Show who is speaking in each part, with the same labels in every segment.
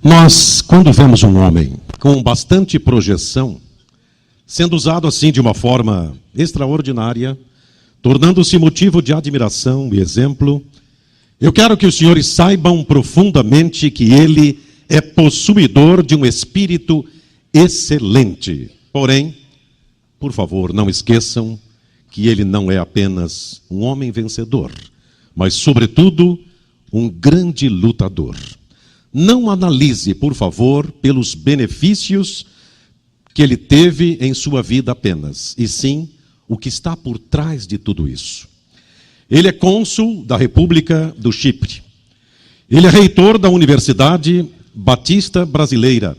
Speaker 1: Nós, quando vemos um homem com bastante projeção, sendo usado assim de uma forma extraordinária, tornando-se motivo de admiração e exemplo, eu quero que os senhores saibam profundamente que ele é possuidor de um espírito excelente. Porém, por favor, não esqueçam que ele não é apenas um homem vencedor, mas, sobretudo, um grande lutador. Não analise, por favor, pelos benefícios que ele teve em sua vida apenas, e sim o que está por trás de tudo isso. Ele é cônsul da República do Chipre. Ele é reitor da Universidade Batista Brasileira.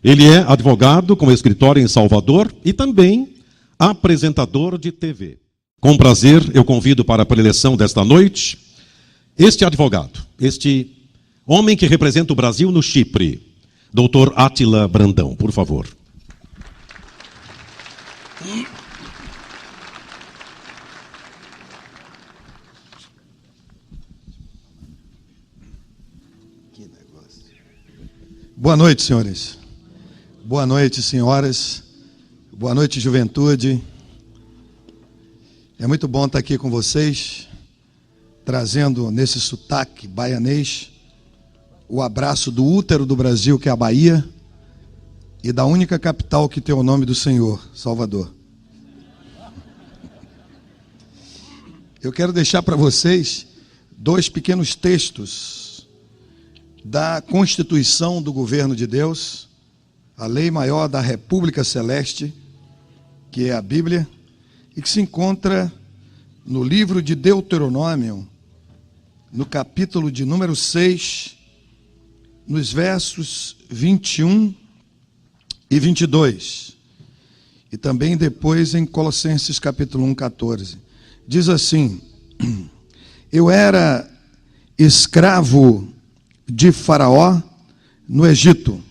Speaker 1: Ele é advogado com escritório em Salvador e também apresentador de TV. Com prazer, eu convido para a preleção desta noite este advogado, este homem que representa o Brasil no Chipre, Dr. Átila Brandão, por favor.
Speaker 2: Boa noite, senhores. Boa noite, senhoras. Boa noite, juventude. É muito bom estar aqui com vocês, trazendo nesse sotaque baianês o abraço do útero do Brasil, que é a Bahia, e da única capital que tem o nome do Senhor, Salvador. Eu quero deixar para vocês dois pequenos textos da Constituição do Governo de Deus, a lei maior da República Celeste, que é a Bíblia, e que se encontra no livro de Deuteronômio, no capítulo de número 6, nos versos 21 e 22, e também depois em Colossenses capítulo 1, 14. Diz assim: eu era escravo de Faraó no Egito,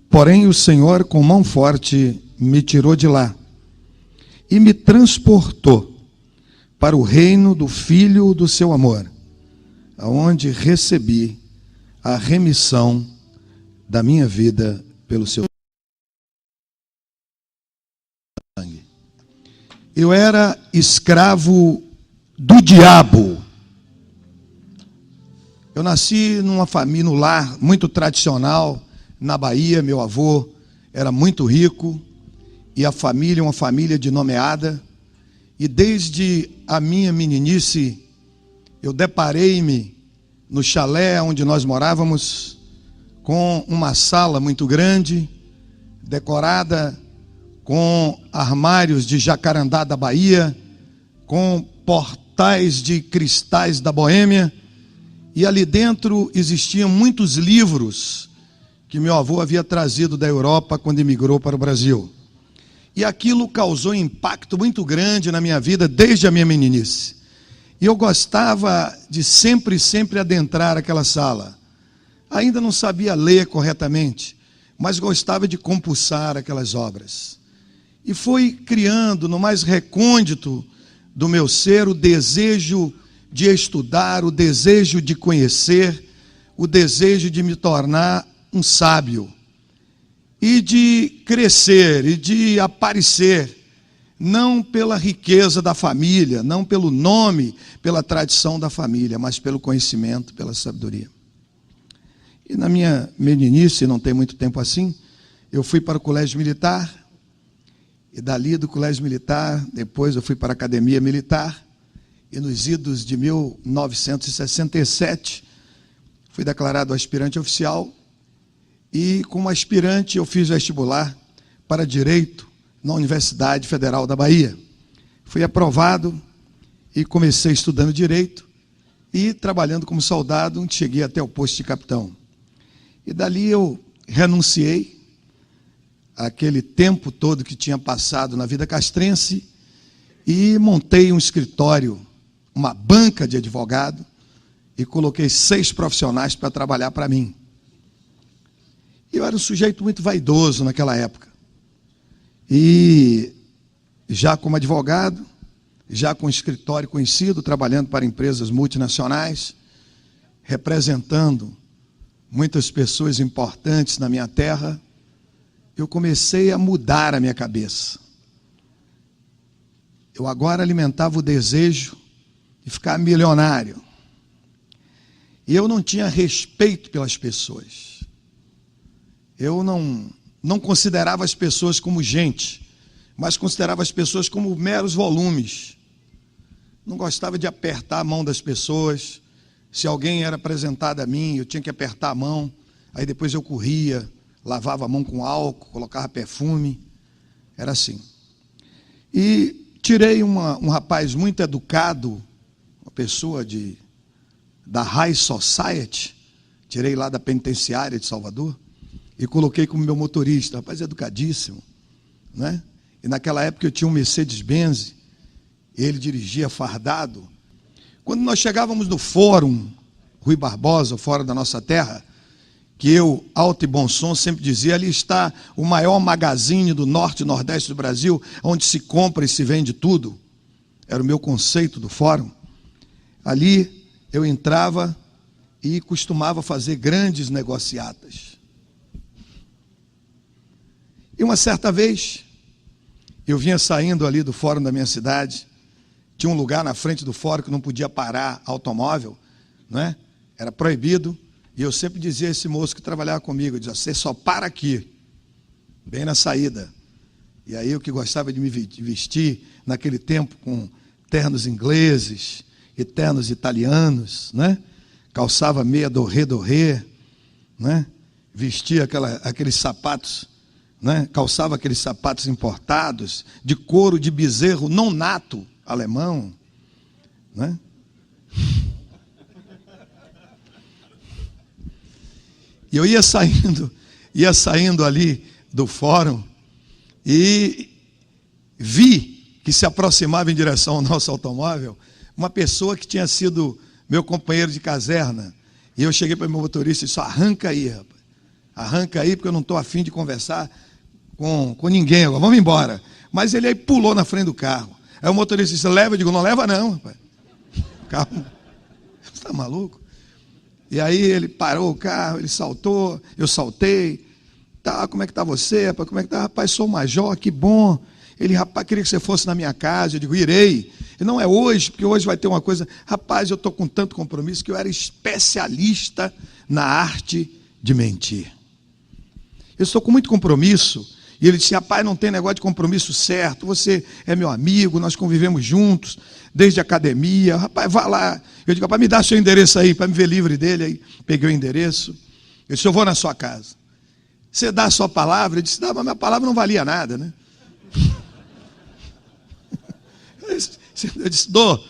Speaker 2: porém o Senhor com mão forte me tirou de lá e me transportou para o reino do Filho do seu amor, aonde recebi a remissão da minha vida pelo seu sangue. Eu era escravo do diabo. Eu nasci numa família, no lar muito tradicional, na Bahia. Meu avô era muito rico, e a família, uma família de nomeada. E desde a minha meninice, eu deparei-me no chalé onde nós morávamos, com uma sala muito grande, decorada com armários de jacarandá da Bahia, com portais de cristais da Boêmia, e ali dentro existiam muitos livros que meu avô havia trazido da Europa quando emigrou para o Brasil. E aquilo causou um impacto muito grande na minha vida desde a minha meninice. E eu gostava de sempre adentrar aquela sala. Ainda não sabia ler corretamente, mas gostava de compulsar aquelas obras. E foi criando no mais recôndito do meu ser o desejo de estudar, o desejo de conhecer, o desejo de me tornar um sábio, e de crescer, e de aparecer, não pela riqueza da família, não pelo nome, pela tradição da família, mas pelo conhecimento, pela sabedoria. E na minha meninice, não tem muito tempo assim, eu fui para o colégio militar, e dali do colégio militar, depois eu fui para a academia militar, e nos idos de 1967, fui declarado aspirante oficial, e como aspirante eu fiz vestibular para Direito na Universidade Federal da Bahia. Fui aprovado e comecei estudando Direito e trabalhando como soldado, onde cheguei até o posto de capitão. E dali eu renunciei àquele tempo todo que tinha passado na vida castrense e montei um escritório, uma banca de advogado, e coloquei 6 profissionais para trabalhar para mim. Eu era um sujeito muito vaidoso naquela época. E já como advogado, já com escritório conhecido, trabalhando para empresas multinacionais, representando muitas pessoas importantes na minha terra, eu comecei a mudar a minha cabeça. Eu agora alimentava o desejo de ficar milionário. E eu não tinha respeito pelas pessoas. Eu não considerava as pessoas como gente, mas considerava as pessoas como meros volumes. Não gostava de apertar a mão das pessoas. Se alguém era apresentado a mim, eu tinha que apertar a mão. Aí depois eu corria, lavava a mão com álcool, colocava perfume. Era assim. E tirei um rapaz muito educado, uma pessoa da High Society, tirei lá da penitenciária de Salvador, e coloquei como meu motorista, rapaz educadíssimo, né? E naquela época eu tinha um Mercedes-Benz, ele dirigia fardado. Quando nós chegávamos no Fórum Rui Barbosa, fora da nossa terra, que eu, alto e bom som, sempre dizia, ali está o maior magazine do norte e nordeste do Brasil, onde se compra e se vende tudo. Era o meu conceito do fórum. Ali eu entrava e costumava fazer grandes negociatas. E uma certa vez, eu vinha saindo ali do fórum da minha cidade, tinha um lugar na frente do fórum que não podia parar automóvel, né? Era proibido, e eu sempre dizia a esse moço que trabalhava comigo, eu dizia, você só para aqui, bem na saída. E aí eu que gostava de me vestir naquele tempo com ternos ingleses e ternos italianos, né? Calçava meia dorê, né? Vestia aqueles sapatos, né? Calçava aqueles sapatos importados de couro de bezerro não nato alemão, né? E eu ia saindo ali do fórum e vi que se aproximava em direção ao nosso automóvel uma pessoa que tinha sido meu companheiro de caserna. E eu cheguei para o meu motorista e disse, arranca aí, rapaz. Arranca aí, porque eu não estou afim de conversar com ninguém agora, vamos embora. Mas ele aí pulou na frente do carro. Aí o motorista disse, leva? Eu digo, não leva não, rapaz. Calma. Você está maluco? E aí ele parou o carro, ele saltou, eu saltei. Tá, como é que está você, rapaz? Como é que está? Rapaz, sou o major, que bom. Ele, rapaz, queria que você fosse na minha casa. Eu digo, irei. E não é hoje, porque hoje vai ter uma coisa. Rapaz, eu estou com tanto compromisso que eu era especialista na arte de mentir. Eu estou com muito compromisso. E ele disse, rapaz, não tem negócio de compromisso certo. Você é meu amigo, nós convivemos juntos, desde a academia. Rapaz, vá lá. Eu digo, rapaz, me dá seu endereço aí, para me ver livre dele. Aí peguei o endereço. Eu disse, eu vou na sua casa. Você dá a sua palavra? Ele disse, não, mas minha palavra não valia nada, né? Eu disse, dou.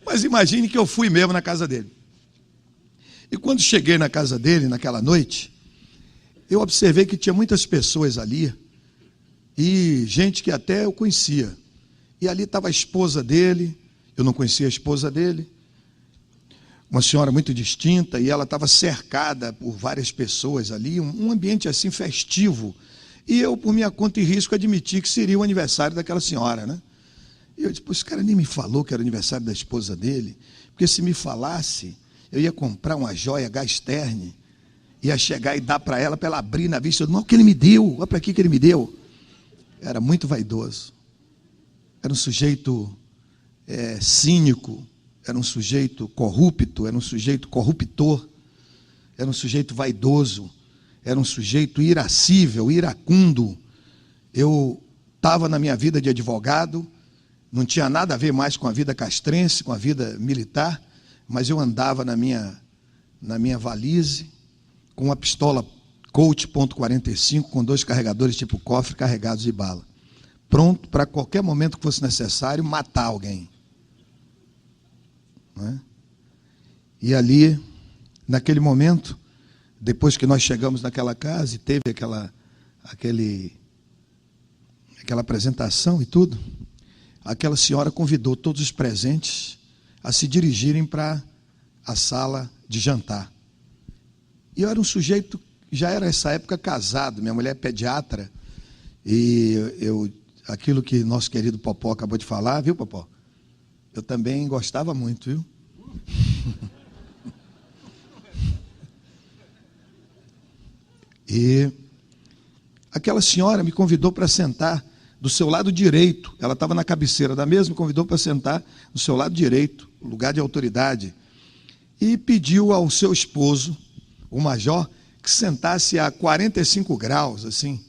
Speaker 2: Mas imagine que eu fui mesmo na casa dele. E quando cheguei na casa dele, naquela noite, eu observei que tinha muitas pessoas ali, e gente que até eu conhecia. E ali estava a esposa dele, eu não conhecia a esposa dele, uma senhora muito distinta, e ela estava cercada por várias pessoas ali, um ambiente assim festivo. E eu, por minha conta e risco, admiti que seria o aniversário daquela senhora, né? E eu disse, pô, esse cara nem me falou que era o aniversário da esposa dele, porque se me falasse, eu ia comprar uma joia Gasterne, ia chegar e dar para ela abrir na vista. Eu disse, não, o que ele me deu, olha para aqui que ele me deu. Era muito vaidoso, era um sujeito cínico, era um sujeito corrupto, era um sujeito corruptor, era um sujeito vaidoso, era um sujeito irascível, iracundo. Eu estava na minha vida de advogado, não tinha nada a ver mais com a vida castrense, com a vida militar, mas eu andava na minha valise, com uma pistola Colt .45, com 2 carregadores tipo cofre carregados de bala, pronto para qualquer momento que fosse necessário matar alguém. Não é? E ali, naquele momento, depois que nós chegamos naquela casa e teve aquela apresentação e tudo, aquela senhora convidou todos os presentes a se dirigirem para a sala de jantar. E eu era um sujeito, já era nessa época casado, minha mulher é pediatra, e aquilo que nosso querido Popó acabou de falar, viu, Popó? Eu também gostava muito, viu? E aquela senhora me convidou para sentar do seu lado direito. Ela estava na cabeceira da mesa, me convidou para sentar do seu lado direito, lugar de autoridade. E pediu ao seu esposo, o major, que sentasse a 45 graus, assim,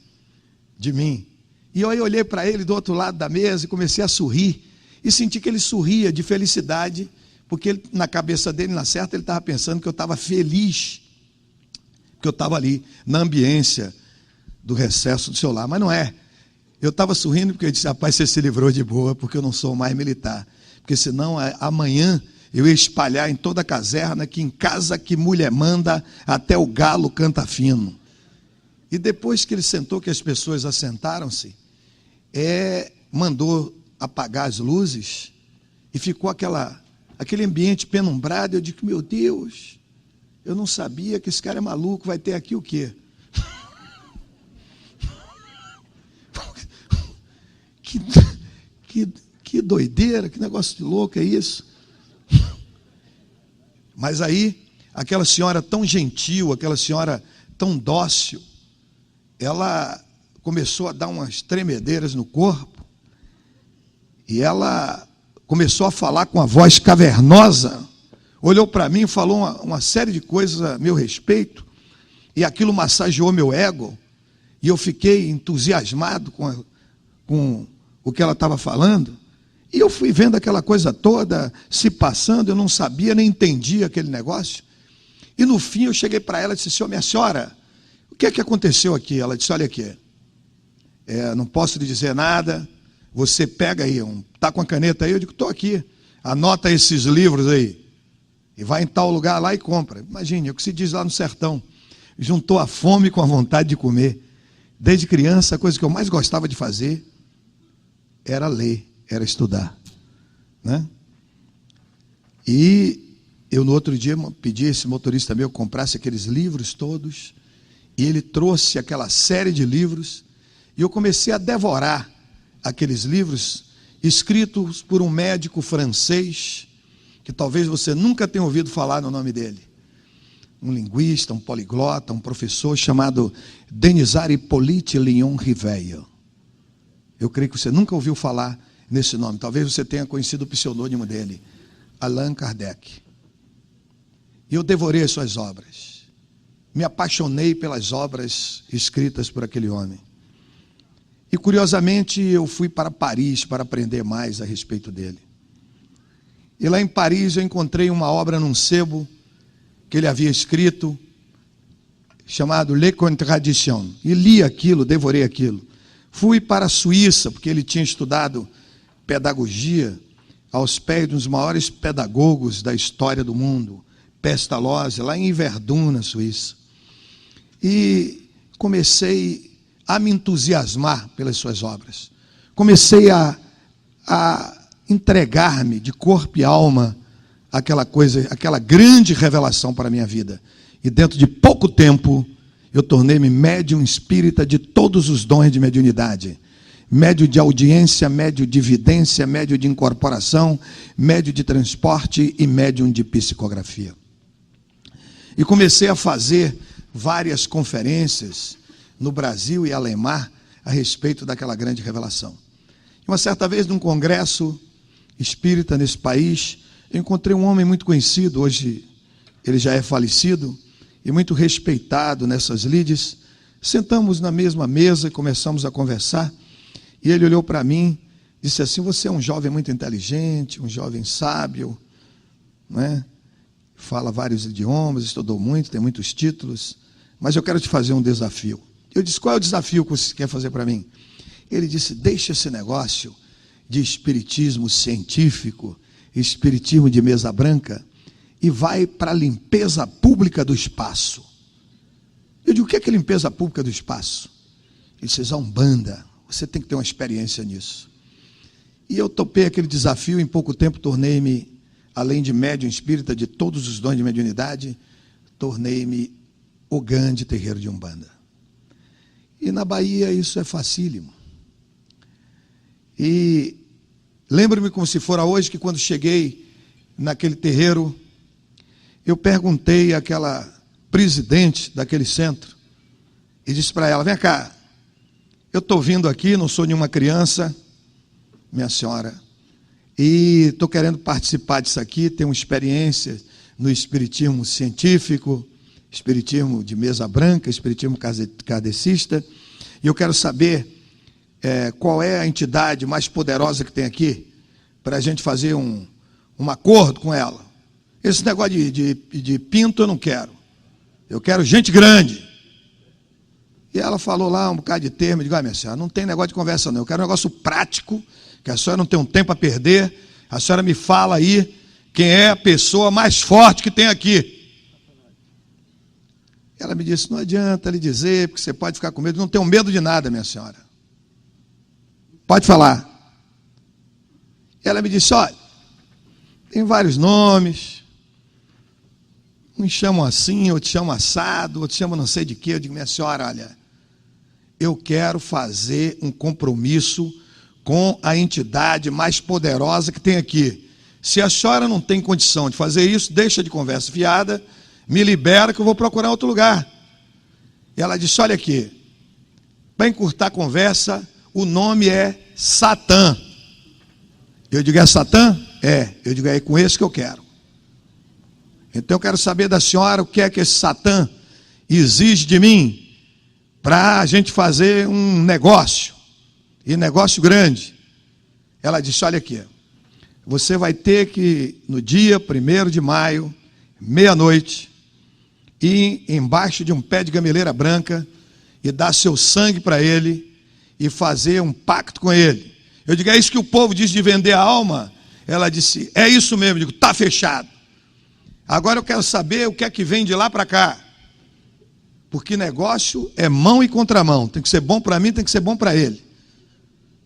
Speaker 2: de mim. E eu aí olhei para ele do outro lado da mesa e comecei a sorrir. E senti que ele sorria de felicidade, porque ele, na cabeça dele, na certa, ele estava pensando que eu estava feliz, que eu estava ali, na ambiência do recesso do seu lar. Mas não é. Eu estava sorrindo porque eu disse, rapaz, você se livrou de boa, porque eu não sou mais militar. Porque senão, amanhã, eu ia espalhar em toda a caserna que em casa que mulher manda, até o galo canta fino. E depois que ele sentou, que as pessoas assentaram-se, mandou apagar as luzes e ficou aquele ambiente penumbrado. Eu digo, meu Deus, eu não sabia que esse cara é maluco, vai ter aqui o quê? Que doideira, que negócio de louco é isso? Mas aí, aquela senhora tão gentil, aquela senhora tão dócil, ela começou a dar umas tremedeiras no corpo, e ela começou a falar com a voz cavernosa, olhou para mim e falou uma série de coisas a meu respeito, e aquilo massageou meu ego, e eu fiquei entusiasmado com o que ela estava falando, e eu fui vendo aquela coisa toda se passando, eu não sabia, nem entendia aquele negócio, e no fim eu cheguei para ela e disse, minha senhora, o que é que aconteceu aqui? Ela disse, olha aqui, não posso lhe dizer nada, você pega aí, está com a caneta aí? Eu digo, estou aqui, anota esses livros aí, e vai em tal lugar lá e compra. Imagine, é o que se diz lá no sertão, juntou a fome com a vontade de comer. Desde criança, a coisa que eu mais gostava de fazer era ler, era estudar, né? E eu no outro dia pedi a esse motorista meu que comprasse aqueles livros todos, e ele trouxe aquela série de livros, e eu comecei a devorar aqueles livros, escritos por um médico francês, que talvez você nunca tenha ouvido falar no nome dele, um linguista, um poliglota, um professor chamado Denisard Hippolyte Léon Riveil. Eu creio que você nunca ouviu falar nesse nome. Talvez você tenha conhecido o pseudônimo dele, Allan Kardec. E eu devorei as suas obras. Me apaixonei pelas obras escritas por aquele homem. E curiosamente eu fui para Paris para aprender mais a respeito dele. E lá em Paris eu encontrei uma obra num sebo que ele havia escrito, chamado Les Contradictions. E li aquilo, devorei aquilo. Fui para a Suíça, porque ele tinha estudado pedagogia aos pés dos maiores pedagogos da história do mundo, Pestalozzi, lá em Yverdun, na Suíça. E comecei a me entusiasmar pelas suas obras. Comecei a entregar-me de corpo e alma àquela coisa, aquela grande revelação para a minha vida. E dentro de pouco tempo, eu tornei-me médium espírita de todos os dons de mediunidade. Médio de audiência, médio de vidência, médio de incorporação, médio de transporte e médium de psicografia. E comecei a fazer várias conferências no Brasil e Alemar a respeito daquela grande revelação. Uma certa vez, num congresso espírita nesse país, eu encontrei um homem muito conhecido, hoje ele já é falecido, e muito respeitado nessas lides. Sentamos na mesma mesa e começamos a conversar, e ele olhou para mim e disse assim, você é um jovem muito inteligente, um jovem sábio, não é? Fala vários idiomas, estudou muito, tem muitos títulos, mas eu quero te fazer um desafio. Eu disse, qual é o desafio que você quer fazer para mim? Ele disse, deixa esse negócio de espiritismo científico, espiritismo de mesa branca, e vai para a limpeza pública do espaço. Eu digo, o que é limpeza pública do espaço? Ele disse, Umbanda, você tem que ter uma experiência nisso. E eu topei aquele desafio, em pouco tempo tornei-me, além de médium espírita de todos os dons de mediunidade, tornei-me ogã de terreiro de Umbanda. E na Bahia isso é facílimo. E lembro-me como se fora hoje que quando cheguei naquele terreiro, eu perguntei àquela presidente daquele centro, e disse para ela: vem cá, eu estou vindo aqui, não sou nenhuma criança, minha senhora, e estou querendo participar disso aqui, tenho uma experiência no espiritismo científico, espiritismo de mesa branca, espiritismo kardecista, e eu quero saber qual é a entidade mais poderosa que tem aqui, para a gente fazer um acordo com ela. Esse negócio de pinto eu não quero, eu quero gente grande. E ela falou lá um bocado de termo, eu digo: minha senhora, não tem negócio de conversa não, eu quero um negócio prático, que a senhora não tem um tempo a perder, a senhora me fala aí quem é a pessoa mais forte que tem aqui. Ela me disse: não adianta lhe dizer, porque você pode ficar com medo. Não tenho medo de nada, minha senhora. Pode falar. Ela me disse: olha, tem vários nomes, uns chamam assim, outros chamam assado, outros chamam não sei de quê. Eu digo: minha senhora, olha, eu quero fazer um compromisso com a entidade mais poderosa que tem aqui. Se a senhora não tem condição de fazer isso, deixa de conversa fiada, me libera que eu vou procurar outro lugar. E ela disse: olha aqui, para encurtar a conversa, o nome é Satã. Eu digo: é Satã? É. Eu digo: é com esse que eu quero. Então eu quero saber da senhora o que é que esse Satã exige de mim, para a gente fazer um negócio, e negócio grande. Ela disse: olha aqui, você vai ter que, no dia 1º de maio, meia-noite, ir embaixo de um pé de gameleira branca e dar seu sangue para ele e fazer um pacto com ele. Eu digo: é isso que o povo diz de vender a alma? Ela disse: é isso mesmo. Eu digo: está fechado. Agora eu quero saber o que é que vem de lá para cá, porque negócio é mão e contramão, tem que ser bom para mim, tem que ser bom para ele.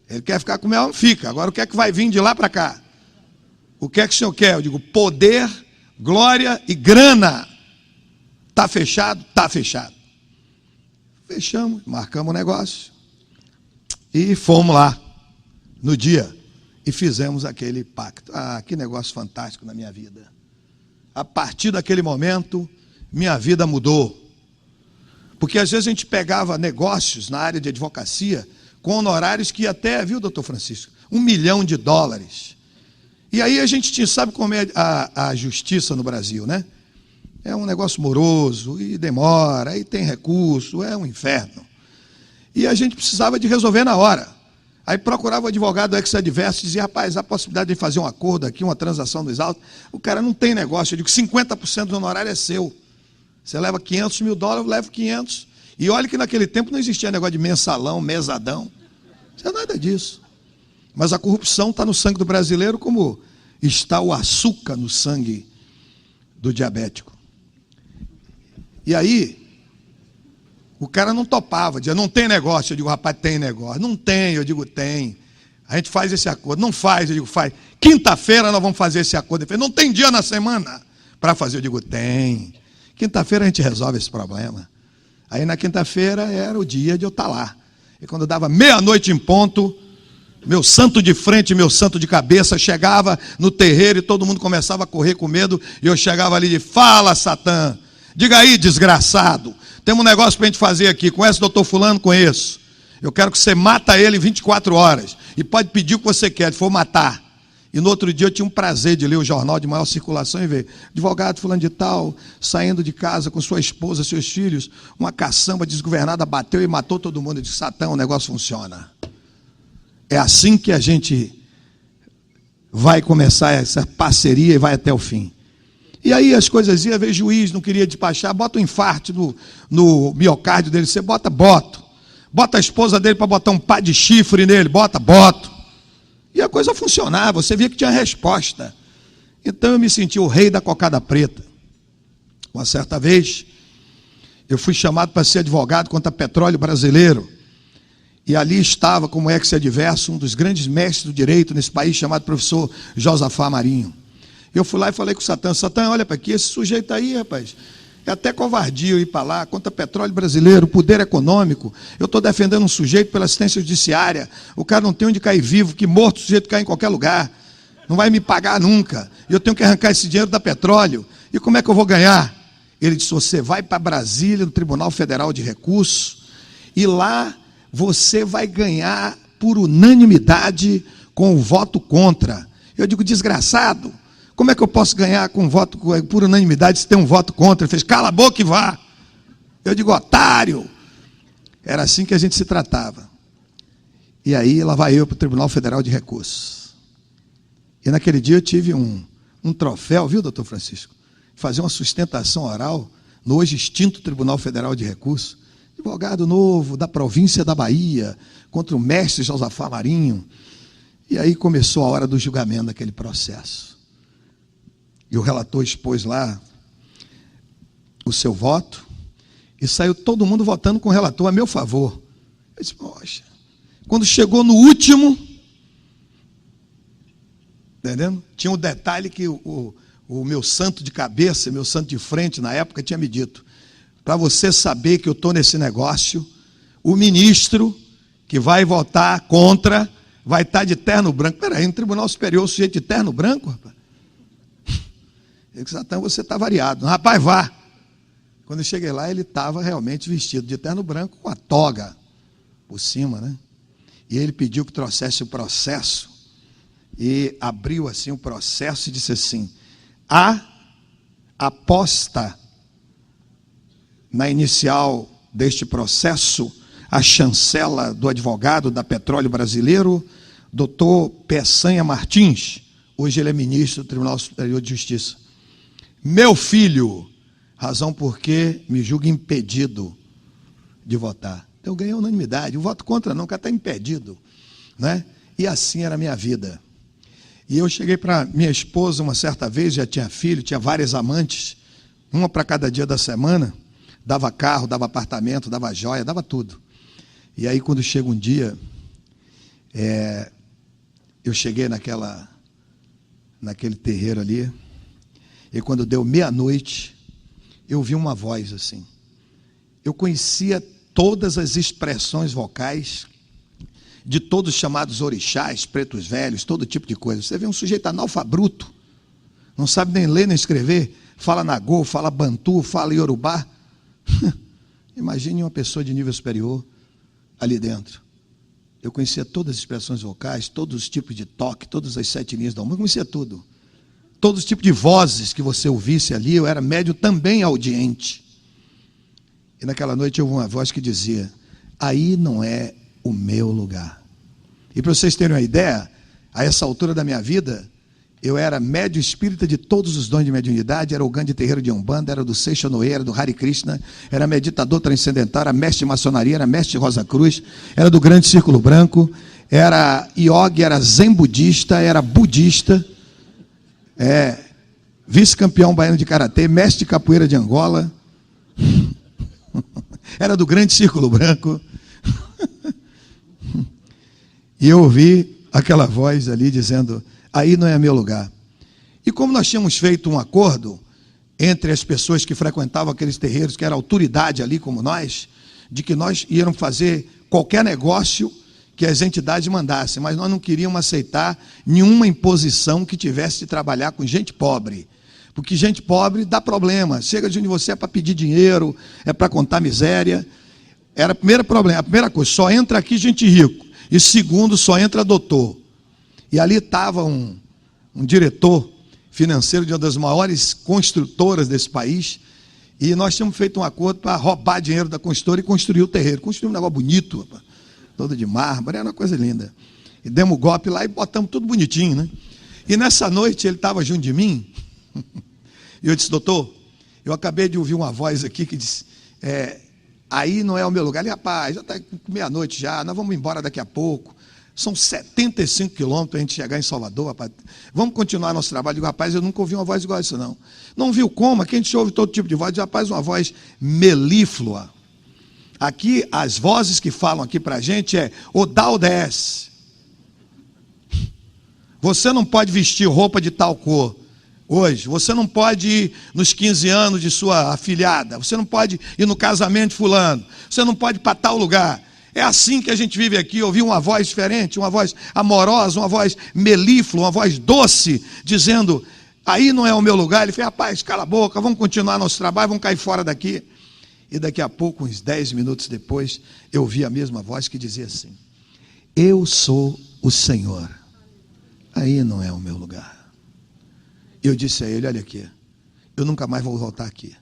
Speaker 2: Ele quer ficar com minha alma, fica. Agora o que é que vai vir de lá para cá? O que é que o senhor quer? Eu digo: poder, glória e grana. Está fechado? Está fechado. Fechamos, marcamos o negócio e fomos lá no dia e fizemos aquele pacto. Ah, que negócio fantástico na minha vida. A partir daquele momento, minha vida mudou. Porque às vezes a gente pegava negócios na área de advocacia com honorários que até, viu, doutor Francisco, $1 milhão. E aí a gente tinha, sabe como é a justiça no Brasil, né? É um negócio moroso, e demora, e tem recurso, é um inferno. E a gente precisava de resolver na hora. Aí procurava o advogado ex-adverso e dizia: rapaz, há a possibilidade de fazer um acordo aqui, uma transação dos autos. O cara não tem negócio. Eu digo: 50% do honorário é seu. Você leva $500 mil, eu levo 500. E olha que naquele tempo não existia negócio de mensalão, mesadão. Não é nada disso. Mas a corrupção está no sangue do brasileiro, como está o açúcar no sangue do diabético. E aí, o cara não topava, dizia: não tem negócio. Eu digo: rapaz, tem negócio. Não tem, eu digo: tem. A gente faz esse acordo. Não faz, eu digo: faz. Quinta-feira nós vamos fazer esse acordo. Ele falou: não tem dia na semana para fazer. Eu digo: tem. Quinta-feira a gente resolve esse problema. Aí na quinta-feira era o dia de eu estar lá. E quando dava meia-noite em ponto, meu santo de frente, meu santo de cabeça, chegava no terreiro e todo mundo começava a correr com medo. E eu chegava ali e: fala, Satã. Diga aí, desgraçado. Temos um negócio para a gente fazer aqui. Conhece o doutor fulano? Conheço. Eu quero que você mata ele em 24 horas. E pode pedir o que você quer, se for matar. E no outro dia eu tinha um prazer de ler o jornal de maior circulação e ver: advogado fulano de tal, saindo de casa com sua esposa, seus filhos, uma caçamba desgovernada bateu e matou todo mundo. Eu disse: Satã, o negócio funciona. É assim que a gente vai começar essa parceria e vai até o fim. E aí as coisas iam, ver juiz, não queria despachar, bota um infarto no miocárdio dele. Você bota a esposa dele para botar um pá de chifre nele, boto. E a coisa funcionava, você via que tinha resposta. Então eu me senti o rei da cocada preta. Uma certa vez, eu fui chamado para ser advogado contra petróleo brasileiro. E ali estava, como ex-adverso, um dos grandes mestres do direito nesse país, chamado professor Josafá Marinho. Eu fui lá e falei com o Satã: Satã, olha para aqui, esse sujeito aí, rapaz, é até covardia eu ir para lá, contra petróleo brasileiro, poder econômico. Eu estou defendendo um sujeito pela assistência judiciária. O cara não tem onde cair vivo, que morto o sujeito cai em qualquer lugar. Não vai me pagar nunca. Eu tenho que arrancar esse dinheiro da petróleo. E como é que eu vou ganhar? Ele disse: você vai para Brasília, no Tribunal Federal de Recursos, E lá você vai ganhar por unanimidade com o voto contra. Eu digo, desgraçado, como é que eu posso ganhar com voto por unanimidade se tem um voto contra? Ele fez, cala a boca e vá. Eu digo, otário. Era assim que a gente se tratava. E aí lá vai eu para o Tribunal Federal de Recursos. E naquele dia eu tive um troféu, viu, doutor Francisco? Fazer uma sustentação oral no hoje extinto Tribunal Federal de Recursos. Advogado novo da província da Bahia, contra o mestre Josafá Marinho. E aí começou a hora do julgamento daquele processo. E o relator expôs lá o seu voto, e saiu todo mundo votando com o relator a meu favor. Eu disse, poxa, quando chegou no último, entendendo? Tinha um detalhe que o meu santo de cabeça, meu santo de frente, na época, tinha me dito, para você saber que eu estou nesse negócio, o ministro que vai votar contra vai estar de terno branco. Peraí, no Tribunal Superior, o sujeito de terno branco, rapaz? Eu disse, então você está variado. Rapaz, vá. Quando eu cheguei lá, ele estava realmente vestido de terno branco, com a toga por cima, né? E ele pediu que trouxesse o processo, e abriu assim o processo e disse assim, a aposta na inicial deste processo, a chancela do advogado da Petróleo Brasileiro, doutor Peçanha Martins, hoje ele é ministro do Tribunal Superior de Justiça. Meu filho, razão porque me julga impedido de votar. Então eu ganhei unanimidade, o voto contra não, o cara está impedido, né? E assim era a minha vida. E eu cheguei para minha esposa uma certa vez, já tinha filho, tinha várias amantes, uma para cada dia da semana, dava carro, dava apartamento, dava joia, dava tudo. E aí quando chega um dia, eu cheguei naquele terreiro ali, e quando deu meia-noite, eu vi uma voz assim. Eu conhecia todas as expressões vocais de todos os chamados orixás, pretos velhos, todo tipo de coisa. Você vê um sujeito analfabruto, não sabe nem ler nem escrever, fala nagô, fala bantu, fala iorubá. Imagine uma pessoa de nível superior ali dentro. Eu conhecia todas as expressões vocais, todos os tipos de toque, todas as 7 linhas da alma, eu conhecia tudo. Todos os tipos de vozes que você ouvisse ali, eu era médio também audiente. E naquela noite eu ouvi uma voz que dizia, aí não é o meu lugar. E para vocês terem uma ideia, a essa altura da minha vida, eu era médio espírita de todos os dons de mediunidade, era o Gandhi terreiro de Umbanda, era do Seixonoe, era do Hare Krishna, era meditador transcendental, era mestre de maçonaria, era mestre de Rosa Cruz, era do Grande Círculo Branco, era yogi, era zen budista, era budista, vice-campeão baiano de karatê, mestre de capoeira de Angola, era do Grande Círculo Branco. E eu ouvi aquela voz ali dizendo, aí não é meu lugar. E como nós tínhamos feito um acordo entre as pessoas que frequentavam aqueles terreiros, que era autoridade ali como nós, de que nós íamos fazer qualquer negócio que as entidades mandassem, mas nós não queríamos aceitar nenhuma imposição que tivesse de trabalhar com gente pobre. Porque gente pobre dá problema, chega de onde você é para pedir dinheiro, é para contar miséria. Era o primeiro problema, a primeira coisa, só entra aqui gente rico. E segundo, só entra doutor. E ali estava um diretor financeiro de uma das maiores construtoras desse país, e nós tínhamos feito um acordo para roubar dinheiro da construtora e construir o terreiro. Construímos um negócio bonito, rapaz, todo de mármore, era uma coisa linda. E demos o golpe lá e botamos tudo bonitinho, né? E nessa noite ele estava junto de mim, e eu disse, doutor, eu acabei de ouvir uma voz aqui que disse, aí não é o meu lugar. Ele, rapaz, já está meia-noite já, nós vamos embora daqui a pouco. São 75 quilômetros para a gente chegar em Salvador, rapaz. Vamos continuar nosso trabalho. Eu digo, rapaz, eu nunca ouvi uma voz igual a isso, não. Não viu como? Aqui a gente ouve todo tipo de voz. Eu digo, rapaz, uma voz melíflua. Aqui, as vozes que falam aqui para a gente o dá ou desce. Você não pode vestir roupa de tal cor hoje. Você não pode ir nos 15 anos de sua afilhada. Você não pode ir no casamento de fulano. Você não pode ir para tal lugar. É assim que a gente vive aqui. Ouvir uma voz diferente, uma voz amorosa, uma voz melíflua, uma voz doce, dizendo, aí não é o meu lugar. Ele fez, rapaz, cala a boca, vamos continuar nosso trabalho, vamos cair fora daqui. E daqui a pouco, uns 10 minutos depois, eu ouvi a mesma voz que dizia assim: eu sou o Senhor, aí não é o meu lugar. Eu disse a ele: olha aqui, eu nunca mais vou voltar aqui.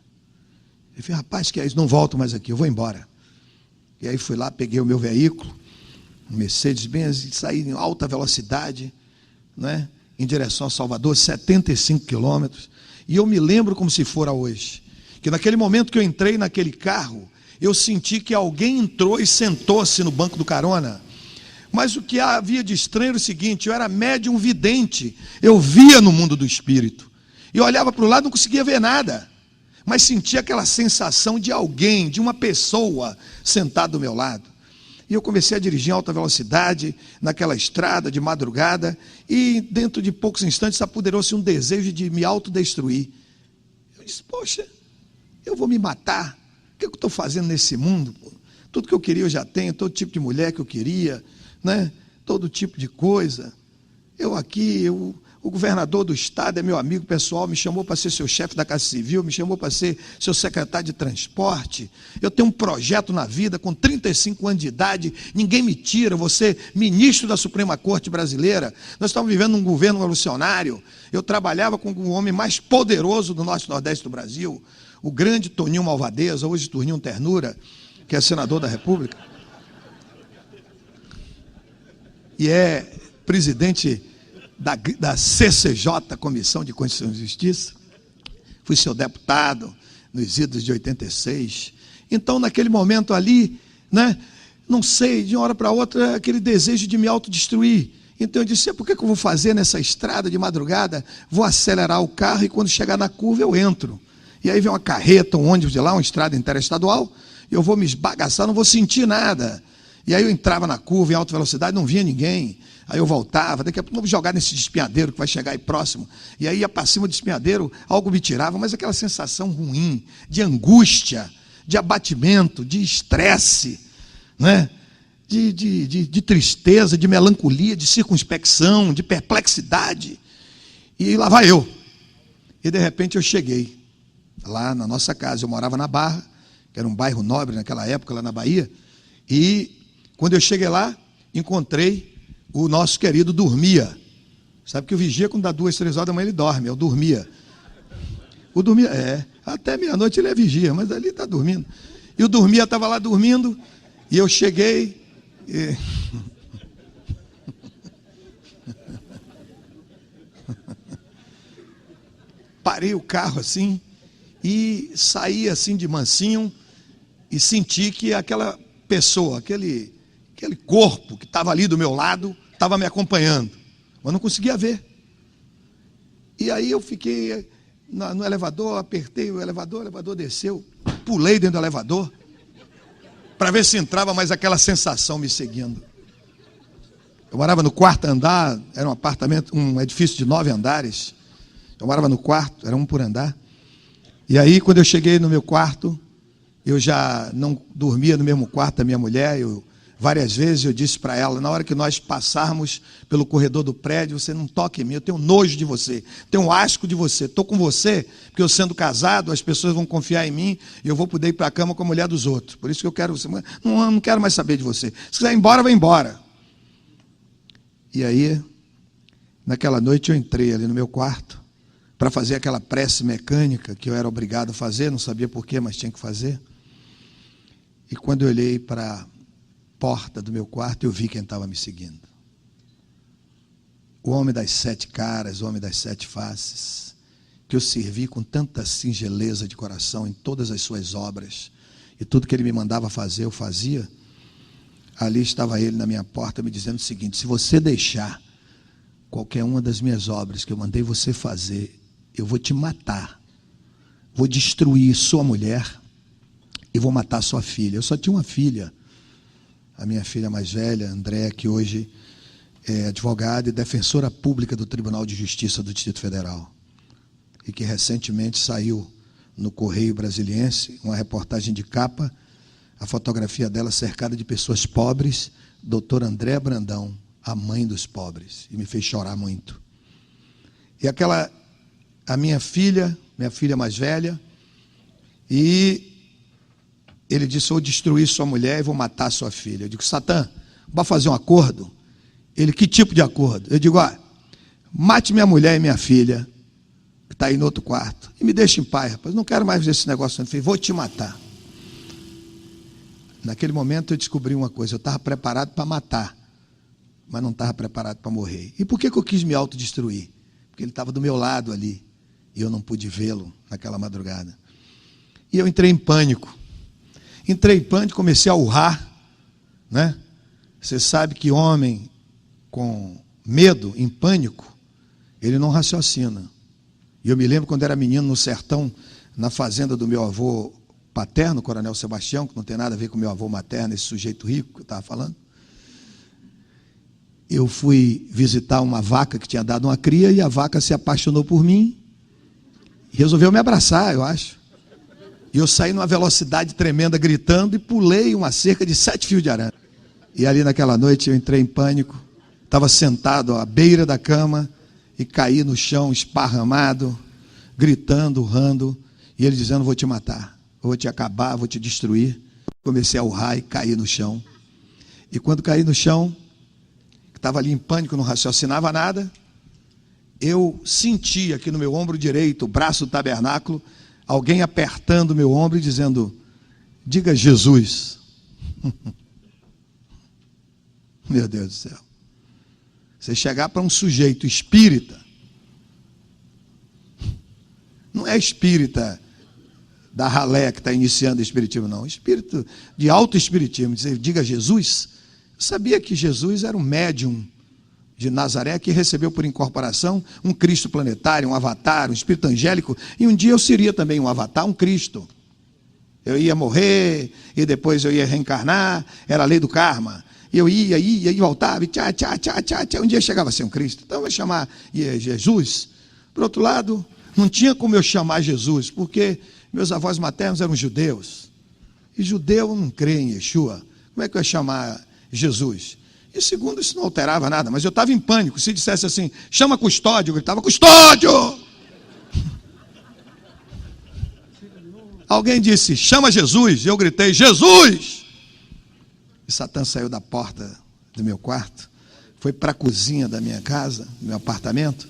Speaker 2: Ele falou: rapaz, que é isso? Não volto mais aqui, eu vou embora. E aí fui lá, peguei o meu veículo, um Mercedes-Benz, e saí em alta velocidade, né, em direção a Salvador, 75 quilômetros. E eu me lembro como se fora hoje, que naquele momento que eu entrei naquele carro, eu senti que alguém entrou e sentou-se no banco do carona. Mas o que havia de estranho era o seguinte: eu era médium vidente, eu via no mundo do espírito. E eu olhava para o lado e não conseguia ver nada, mas sentia aquela sensação de alguém, de uma pessoa sentada do meu lado. E eu comecei a dirigir em alta velocidade, naquela estrada de madrugada, e dentro de poucos instantes apoderou-se um desejo de me autodestruir. Eu disse: poxa, eu vou me matar, o que eu estou fazendo nesse mundo? Tudo que eu queria eu já tenho, todo tipo de mulher que eu queria, né? Todo tipo de coisa. Eu aqui, o governador do estado é meu amigo pessoal, me chamou para ser seu chefe da Casa Civil, me chamou para ser seu secretário de transporte. Eu tenho um projeto na vida, com 35 anos de idade, ninguém me tira, vou ser ministro da Suprema Corte Brasileira. Nós estamos vivendo um governo revolucionário. Eu trabalhava com o homem mais poderoso do norte e nordeste do Brasil, o grande Toninho Malvadeza, hoje Toninho Ternura, que é senador da República, e é presidente da CCJ, Comissão de Constituição e Justiça. Fui seu deputado nos idos de 86. Então, naquele momento ali, né, não sei, de uma hora para outra, aquele desejo de me autodestruir. Então eu disse: por que eu vou fazer nessa estrada de madrugada? Vou acelerar o carro e quando chegar na curva eu entro. E aí vem uma carreta, um ônibus de lá, uma estrada interestadual, eu vou me esbagaçar, não vou sentir nada. E aí eu entrava na curva em alta velocidade, não via ninguém. Aí eu voltava, daqui a pouco eu vou jogar nesse despenhadeiro que vai chegar aí próximo. E aí ia para cima do despenhadeiro, algo me tirava, mas aquela sensação ruim, de angústia, de abatimento, de estresse, né? de tristeza, de melancolia, de circunspecção, de perplexidade. E lá vai eu. E de repente eu cheguei lá na nossa casa. Eu morava na Barra, que era um bairro nobre naquela época, lá na Bahia. E quando eu cheguei lá, encontrei o nosso querido Dormia. Sabe que o vigia, quando dá 2, 3 horas da manhã, ele dorme. Eu dormia. O Dormia, até meia-noite ele é vigia, mas ali está dormindo. E o Dormia estava lá dormindo, e eu cheguei. Parei o carro assim, e saí assim de mansinho, e senti que aquela pessoa, aquele corpo que estava ali do meu lado, estava me acompanhando, mas não conseguia ver. E aí eu fiquei no elevador, apertei o elevador desceu, pulei dentro do elevador, para ver se entrava mais aquela sensação me seguindo. Eu morava no 4º andar, era um apartamento, um edifício de 9 andares, eu morava no 4º, era um por andar. E aí quando eu cheguei no meu quarto, eu já não dormia no mesmo quarto da minha mulher. Várias vezes eu disse para ela: na hora que nós passarmos pelo corredor do prédio, você não toque em mim, eu tenho nojo de você, tenho asco de você, estou com você, porque eu sendo casado, as pessoas vão confiar em mim, e eu vou poder ir para a cama com a mulher dos outros, por isso que eu quero você, não quero mais saber de você, se quiser ir embora, vai embora. E aí, naquela noite eu entrei ali no meu quarto, para fazer aquela prece mecânica, que eu era obrigado a fazer, não sabia porquê, mas tinha que fazer. E quando eu olhei para a porta do meu quarto, eu vi quem estava me seguindo. O homem das 7 caras, o homem das 7 faces, que eu servi com tanta singeleza de coração em todas as suas obras, e tudo que ele me mandava fazer, eu fazia. Ali estava ele na minha porta me dizendo o seguinte: se você deixar qualquer uma das minhas obras que eu mandei você fazer, eu vou te matar, vou destruir sua mulher e vou matar sua filha. Eu só tinha uma filha, a minha filha mais velha, Andréa, que hoje é advogada e defensora pública do Tribunal de Justiça do Distrito Federal, e que recentemente saiu no Correio Brasiliense, uma reportagem de capa, a fotografia dela cercada de pessoas pobres, doutora Andréa Brandão, a mãe dos pobres, e me fez chorar muito. E a minha filha mais velha, e ele disse: vou destruir sua mulher e vou matar sua filha. Eu digo: Satã, vai fazer um acordo? Ele: que tipo de acordo? Eu digo: mate minha mulher e minha filha, que está aí no outro quarto, e me deixe em paz, rapaz, não quero mais ver esse negócio. Eu falei: vou te matar. Naquele momento eu descobri uma coisa: eu estava preparado para matar, mas não estava preparado para morrer. E por que eu quis me autodestruir? Porque ele estava do meu lado ali, e eu não pude vê-lo naquela madrugada. E eu entrei em pânico. Comecei a urrar, né? Você sabe que homem com medo, em pânico, ele não raciocina. E eu me lembro quando era menino no sertão, na fazenda do meu avô paterno, Coronel Sebastião, que não tem nada a ver com meu avô materno, esse sujeito rico que eu estava falando. Eu fui visitar uma vaca que tinha dado uma cria, e a vaca se apaixonou por mim e resolveu me abraçar, eu acho. E eu saí numa velocidade tremenda, gritando, e pulei uma cerca de 7 fios de arame. E ali naquela noite eu entrei em pânico, estava sentado à beira da cama e caí no chão esparramado, gritando, urrando, e ele dizendo: vou te matar, vou te acabar, vou te destruir. Comecei a urrar e caí no chão. E quando caí no chão, estava ali em pânico, não raciocinava nada, eu senti aqui no meu ombro direito, o braço do tabernáculo, alguém apertando o meu ombro e dizendo: diga Jesus. Meu Deus do céu. Você chegar para um sujeito espírita, não é espírita da ralé que está iniciando o espiritismo, não, espírito de auto-espiritismo, dizer: diga Jesus. Eu sabia que Jesus era um médium de Nazaré que recebeu por incorporação um Cristo planetário, um avatar, um espírito angélico, e um dia eu seria também um avatar, um Cristo. Eu ia morrer e depois eu ia reencarnar, era a lei do karma. Eu ia e voltava, e um dia chegava a ser um Cristo. Então eu ia chamar Jesus. Por outro lado, não tinha como eu chamar Jesus, porque meus avós maternos eram judeus. E judeu não crê em Yeshua. Como é que eu ia chamar Jesus? E segundo, isso não alterava nada, mas eu estava em pânico. Se dissesse assim: chama custódio, eu gritava: custódio! Alguém disse: chama Jesus, e eu gritei: Jesus! E Satã saiu da porta do meu quarto, foi para a cozinha da minha casa, do meu apartamento,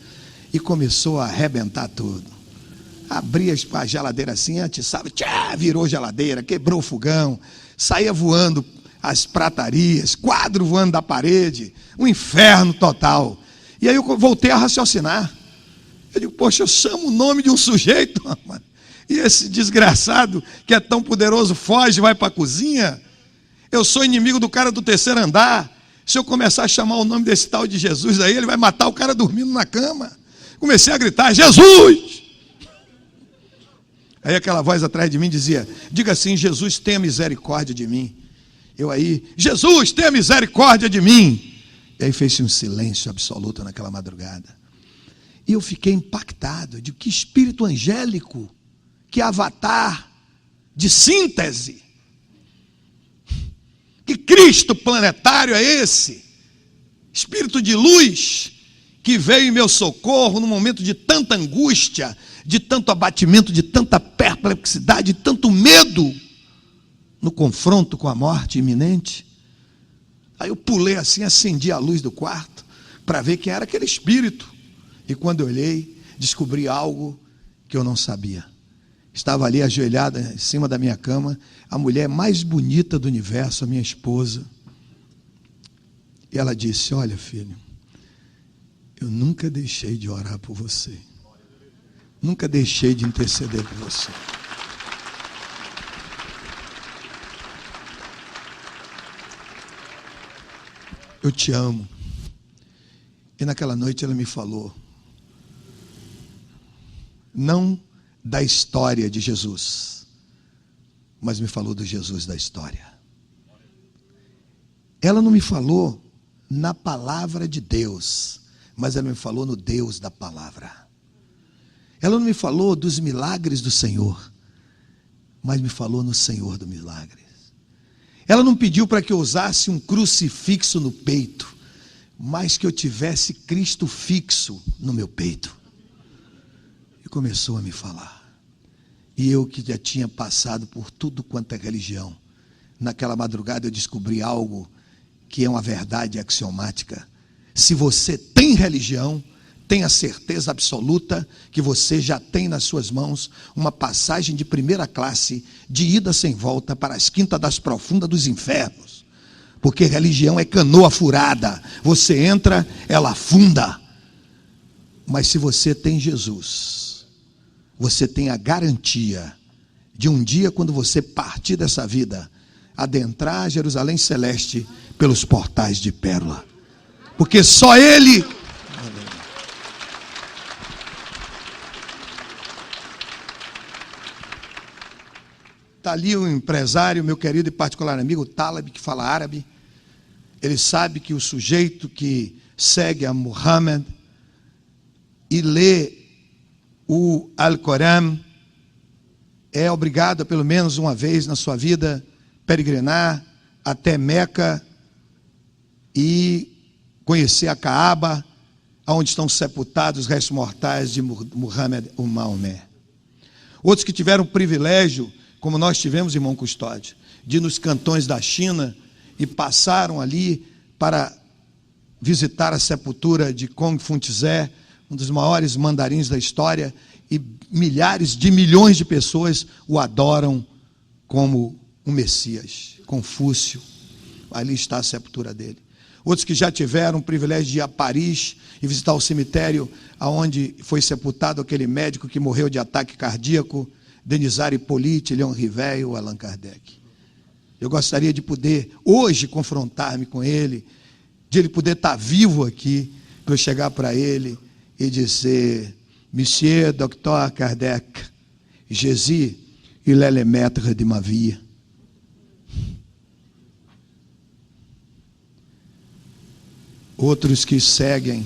Speaker 2: e começou a arrebentar tudo. Abria a geladeira assim, atiçava, virou geladeira, quebrou o fogão, saía voando as pratarias, quadro voando da parede, um inferno total. E aí eu voltei a raciocinar. Eu digo: poxa, eu chamo o nome de um sujeito, mano, e esse desgraçado que é tão poderoso foge, vai para a cozinha. Eu sou inimigo do cara do terceiro andar. Se eu começar a chamar o nome desse tal de Jesus aí, ele vai matar o cara dormindo na cama. Comecei a gritar: Jesus! Aí aquela voz atrás de mim dizia: diga assim: Jesus, tenha misericórdia de mim. Eu aí: Jesus, tenha misericórdia de mim. E aí fez-se um silêncio absoluto naquela madrugada. E eu fiquei impactado de que espírito angélico, que avatar de síntese, que Cristo planetário é esse? Espírito de luz que veio em meu socorro num momento de tanta angústia, de tanto abatimento, de tanta perplexidade, de tanto medo, no confronto com a morte iminente. Aí eu pulei assim, acendi a luz do quarto para ver quem era aquele espírito. E quando eu olhei, descobri algo que eu não sabia. Estava ali ajoelhada em cima da minha cama a mulher mais bonita do universo, a minha esposa. E ela disse: olha, filho, eu nunca deixei de orar por você. Nunca deixei de interceder por você. Eu te amo. E naquela noite ela me falou, não da história de Jesus, mas me falou do Jesus da história. Ela não me falou na palavra de Deus, mas ela me falou no Deus da palavra. Ela não me falou dos milagres do Senhor, mas me falou no Senhor dos milagres. Ela não pediu para que eu usasse um crucifixo no peito, mas que eu tivesse Cristo fixo no meu peito. E começou a me falar. E eu que já tinha passado por tudo quanto é religião, naquela madrugada eu descobri algo que é uma verdade axiomática. Se você tem religião, tenha certeza absoluta que você já tem nas suas mãos uma passagem de primeira classe, de ida sem volta para as quintas das profundas dos infernos. Porque religião é canoa furada. Você entra, ela afunda. Mas se você tem Jesus, você tem a garantia de um dia, quando você partir dessa vida, adentrar Jerusalém Celeste pelos portais de pérola. Porque só Ele... Está ali um empresário, meu querido e particular amigo, Taleb, que fala árabe. Ele sabe que o sujeito que segue a Muhammad e lê o Alcorão é obrigado, pelo menos uma vez na sua vida, peregrinar até Meca e conhecer a Caaba, onde estão sepultados os restos mortais de Muhammad ou Maomé. Outros que tiveram o privilégio, como nós tivemos, irmão Custódio, de ir nos cantões da China e passaram ali para visitar a sepultura de Kong Funtze, um dos maiores mandarins da história, e milhares de milhões de pessoas o adoram como um Messias. Confúcio, ali está a sepultura dele. Outros que já tiveram o privilégio de ir a Paris e visitar o cemitério onde foi sepultado aquele médico que morreu de ataque cardíaco, Denisard Hippolyte, Leon Rivet ou Allan Kardec. Eu gostaria de poder hoje confrontar-me com ele, de ele poder estar vivo aqui, para eu chegar para ele e dizer: Monsieur Dr. Kardec, Jésus, il est le maître de ma vie. Outros que seguem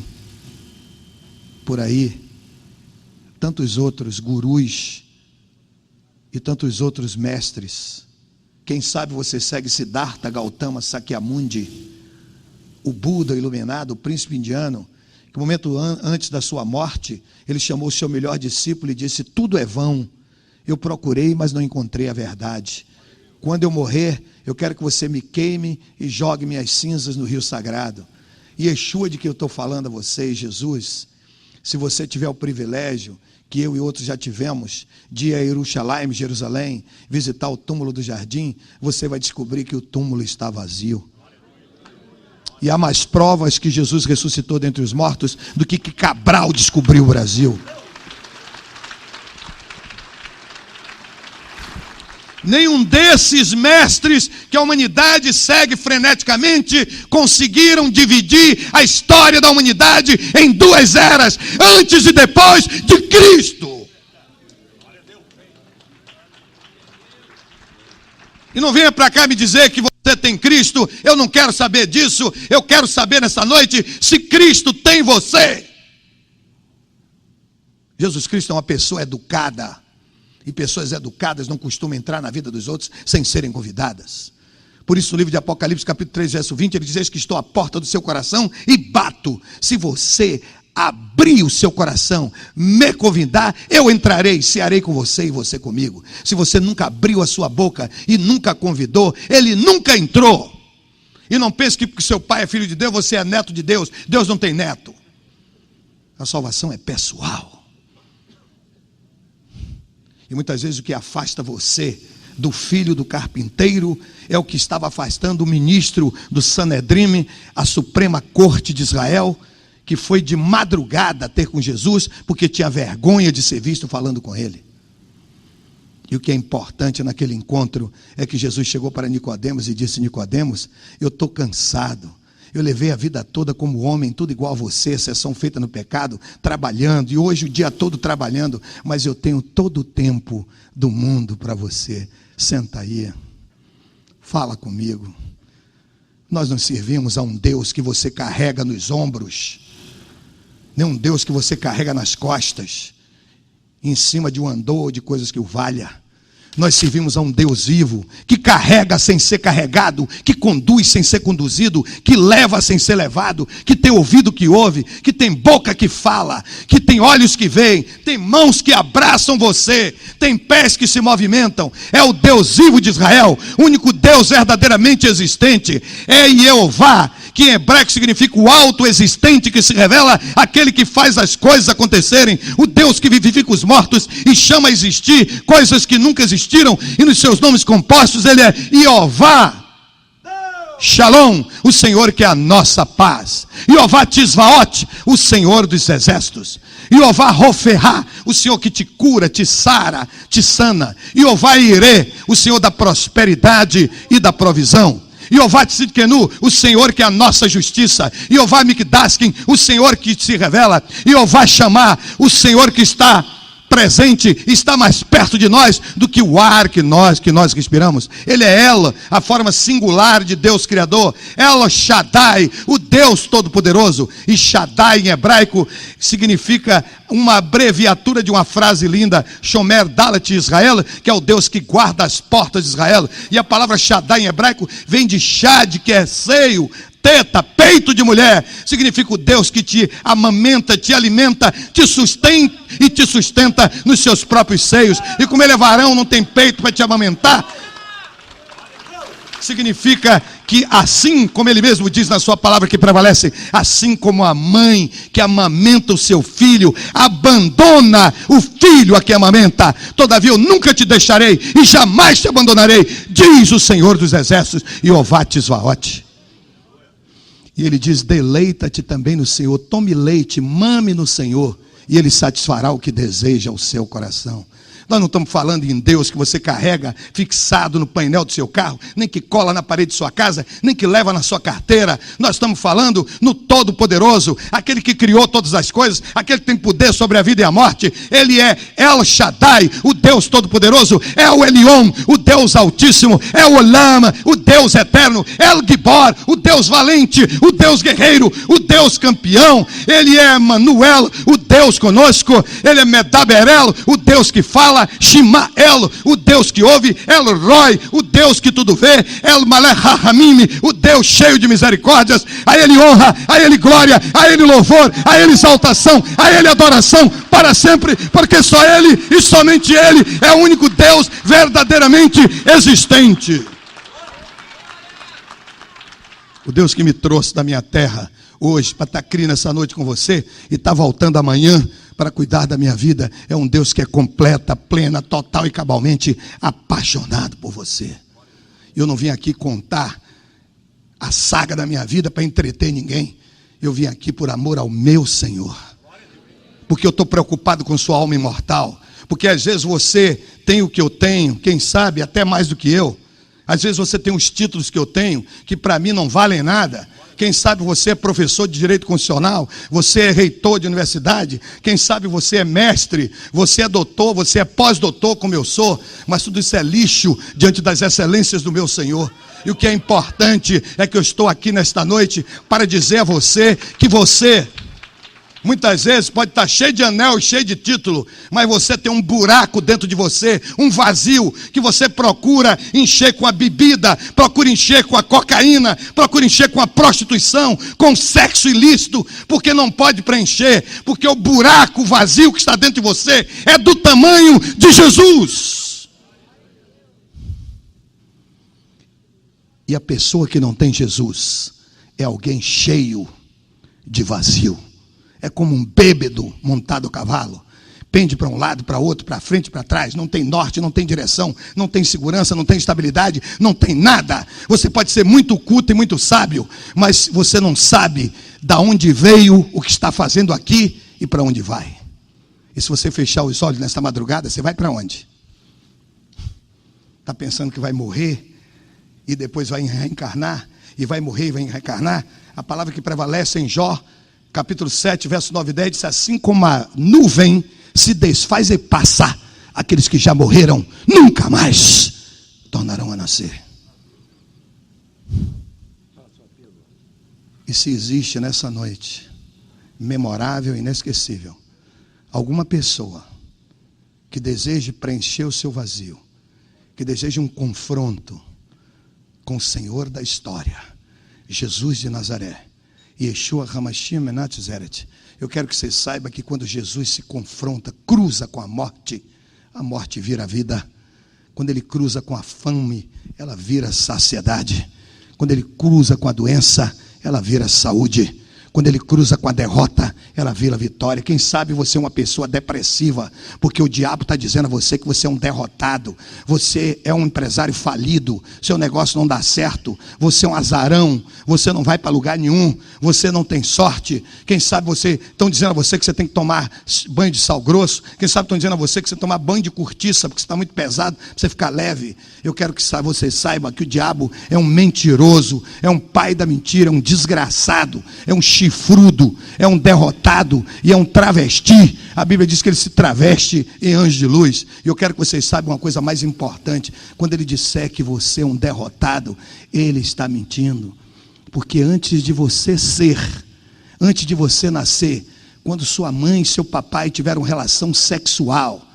Speaker 2: por aí, tantos outros gurus e tantos outros mestres. Quem sabe você segue Siddhartha Gautama Sakyamundi, o Buda iluminado, o príncipe indiano, que no momento antes da sua morte, ele chamou o seu melhor discípulo e disse: tudo é vão, eu procurei, mas não encontrei a verdade. Quando eu morrer, eu quero que você me queime e jogue minhas cinzas no rio sagrado. E Yeshua, de que eu estou falando a vocês, Jesus, se você tiver o privilégio, que eu e outros já tivemos, de ir a Jerusalém, visitar o túmulo do jardim, você vai descobrir que o túmulo está vazio. E há mais provas que Jesus ressuscitou dentre os mortos do que Cabral descobriu o Brasil. Nenhum desses mestres que a humanidade segue freneticamente conseguiram dividir a história da humanidade em duas eras, antes e depois de Cristo. E não venha para cá me dizer que você tem Cristo. Eu não quero saber disso. Eu quero saber nessa noite se Cristo tem você. Jesus Cristo é uma pessoa educada. E pessoas educadas não costumam entrar na vida dos outros sem serem convidadas. Por isso, no livro de Apocalipse, capítulo 3, verso 20, ele diz: eis que estou à porta do seu coração e bato. Se você abrir o seu coração, me convidar, eu entrarei, cearei com você e você comigo. Se você nunca abriu a sua boca e nunca convidou, ele nunca entrou. E não pense que porque seu pai é filho de Deus, você é neto de Deus. Deus não tem neto. A salvação é pessoal. E muitas vezes o que afasta você do filho do carpinteiro é o que estava afastando o ministro do Sanedrim, a Suprema Corte de Israel, que foi de madrugada ter com Jesus, porque tinha vergonha de ser visto falando com ele. E o que é importante naquele encontro é que Jesus chegou para Nicodemos e disse: Nicodemos, eu estou cansado. Eu levei a vida toda como homem, tudo igual a você, exceção feita no pecado, trabalhando, e hoje o dia todo trabalhando, mas eu tenho todo o tempo do mundo para você. Senta aí, fala comigo. Nós não servimos a um Deus que você carrega nos ombros, nem um Deus que você carrega nas costas, em cima de um andor de coisas que o valha. Nós servimos a um Deus vivo, que carrega sem ser carregado, que conduz sem ser conduzido, que leva sem ser levado, que tem ouvido que ouve, que tem boca que fala, que tem olhos que veem, tem mãos que abraçam você, tem pés que se movimentam. É o Deus vivo de Israel, o único Deus verdadeiramente existente. É Jeová, que em hebraico significa o autoexistente, que se revela aquele que faz as coisas acontecerem, o Deus que vivifica os mortos e chama a existir coisas que nunca existiram, e nos seus nomes compostos ele é Jeová Shalom, o Senhor que é a nossa paz. Jeová Tisvaot, o Senhor dos exércitos. Jeová Roferá, o Senhor que te cura, te sara, te sana. Jeová Irê, o Senhor da prosperidade e da provisão. Jeová Tzidkenu, o Senhor que é a nossa justiça. Jeová Mikdaskin, o Senhor que se revela. Jeová Shammah, o Senhor que está presente, está mais perto de nós do que o ar que nós respiramos. Ele é Ela, a forma singular de Deus Criador. El Shaddai, o Deus Todo-Poderoso. E Shaddai em hebraico significa uma abreviatura de uma frase linda, Shomer Dalet Israel, que é o Deus que guarda as portas de Israel. E a palavra Shaddai em hebraico vem de Shad, que é seio, teta, peito de mulher. Significa o Deus que te amamenta, te alimenta, te sustenta e te sustenta nos seus próprios seios. E como ele é varão, não tem peito para te amamentar. Significa que assim como ele mesmo diz na sua palavra que prevalece, assim como a mãe que amamenta o seu filho, abandona o filho a que amamenta, todavia eu nunca te deixarei e jamais te abandonarei, diz o Senhor dos exércitos, Jeová Tisvaot. E ele diz, deleita-te também no Senhor, tome leite, mame no Senhor, e ele satisfará o que deseja o seu coração. Nós não estamos falando em Deus que você carrega fixado no painel do seu carro, nem que cola na parede de sua casa, nem que leva na sua carteira. Nós estamos falando no Todo-Poderoso, aquele que criou todas as coisas, aquele que tem poder sobre a vida e a morte. Ele é El Shaddai, o Deus Todo-Poderoso, é o Elion, o Deus Altíssimo, é o Olama, o Deus Eterno, El Gibor, o Deus Valente, o Deus Guerreiro, o Deus Campeão. Ele é Manuel, o Deus conosco. Ele é Medaberel, o Deus que fala. Shimael, o Deus que ouve. El Roi, o Deus que tudo vê. El Malech HaHamim, o Deus cheio de misericórdias. A ele honra, a ele glória, a ele louvor, a ele exaltação, a ele adoração para sempre, porque só ele e somente ele é o único Deus verdadeiramente existente. O Deus que me trouxe da minha terra hoje para estar aqui nessa noite com você e estar voltando amanhã para cuidar da minha vida, é um Deus que é completa, plena, total e cabalmente apaixonado por você. Eu não vim aqui contar a saga da minha vida para entreter ninguém. Eu vim aqui por amor ao meu Senhor, porque eu estou preocupado com sua alma imortal, porque às vezes você tem o que eu tenho, quem sabe até mais do que eu. Às vezes você tem os títulos que eu tenho, que para mim não valem nada. Quem sabe você é professor de direito constitucional, você é reitor de universidade, quem sabe você é mestre, você é doutor, você é pós-doutor como eu sou, mas tudo isso é lixo diante das excelências do meu Senhor. E o que é importante é que eu estou aqui nesta noite para dizer a você que você muitas vezes pode estar cheio de anel, cheio de título, mas você tem um buraco dentro de você, um vazio que você procura encher com a bebida, procura encher com a cocaína, procura encher com a prostituição, com sexo ilícito, porque não pode preencher, porque o buraco, o vazio que está dentro de você é do tamanho de Jesus. E a pessoa que não tem Jesus é alguém cheio de vazio. É como um bêbado montado a cavalo. Pende para um lado, para outro, para frente, para trás. Não tem norte, não tem direção, não tem segurança, não tem estabilidade, não tem nada. Você pode ser muito culto e muito sábio, mas você não sabe de onde veio, o que está fazendo aqui e para onde vai. E se você fechar os olhos nesta madrugada, você vai para onde? Está pensando que vai morrer e depois vai reencarnar? E vai morrer e vai reencarnar? A palavra que prevalece em Jó, capítulo 7, verso 9 e 10, diz assim: como a nuvem se desfaz e passa, aqueles que já morreram nunca mais tornarão a nascer. E se existe nessa noite, memorável e inesquecível, alguma pessoa que deseje preencher o seu vazio, que deseja um confronto com o Senhor da história, Jesus de Nazaré, Yeshua HaMashiach Menat Zeret, eu quero que você saiba que quando Jesus se confronta, cruza com a morte vira vida. Quando ele cruza com a fome, ela vira saciedade. Quando ele cruza com a doença, ela vira saúde. Quando ele cruza com a derrota, ela vira vitória. Quem sabe você é uma pessoa depressiva, porque o diabo está dizendo a você que você é um derrotado, você é um empresário falido, seu negócio não dá certo, você é um azarão, você não vai para lugar nenhum, você não tem sorte. Quem sabe estão dizendo a você que você tem que tomar banho de sal grosso. Quem sabe estão dizendo a você que você tem que tomar banho de cortiça, porque você está muito pesado, para você ficar leve. Eu quero que você saiba que o diabo é um mentiroso, é um pai da mentira, é um desgraçado, é um chifrudo, é um derrotado e é um travesti. A Bíblia diz que ele se traveste em anjo de luz. E eu quero que vocês saibam uma coisa mais importante: quando ele disser que você é um derrotado, ele está mentindo. Porque antes de você nascer, quando sua mãe e seu papai tiveram relação sexual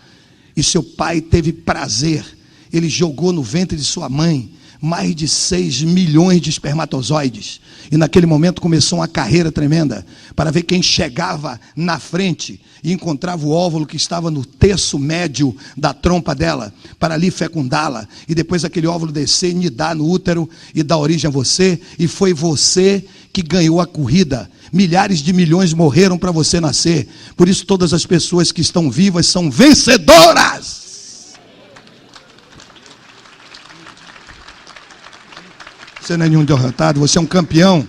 Speaker 2: e seu pai teve prazer, ele jogou no ventre de sua mãe mais de 6 milhões de espermatozoides. E naquele momento começou uma carreira tremenda para ver quem chegava na frente e encontrava o óvulo que estava no terço médio da trompa dela, para ali fecundá-la. E depois aquele óvulo descer, nidar no útero e dar origem a você. E foi você que ganhou a corrida. Milhares de milhões morreram para você nascer. Por isso todas as pessoas que estão vivas são vencedoras. Você não é nenhum derrotado, você é um campeão,